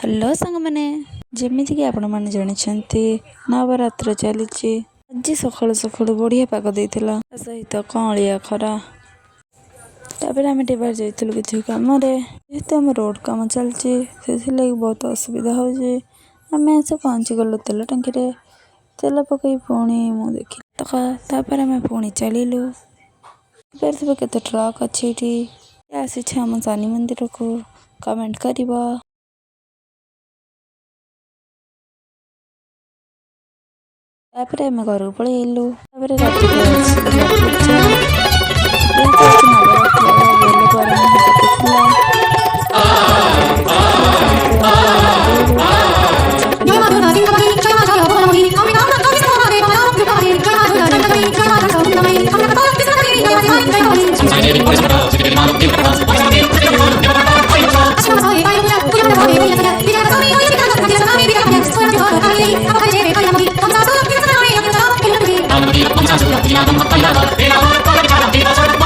hello सांग मैंने जमीक आपण मैंने जानते नवरात्र चली आज सकालू सकालू बढ़िया पाग देता सहित कलिया खरा तापर आम बाहर जाइलु किसी कम जेहेतु आम रोड कम चलती बहुत असुविधा होमें आसे पहुँची गलु तेल टांकी तेल पकई पुणी मु देख तापर आम पुणी चलू केते ट्रक अच्छी आसी आम शनि मंदिर को कमेंट कर आम घर पलैलु रात पूजा नवरात्र बेल परमा Vamos a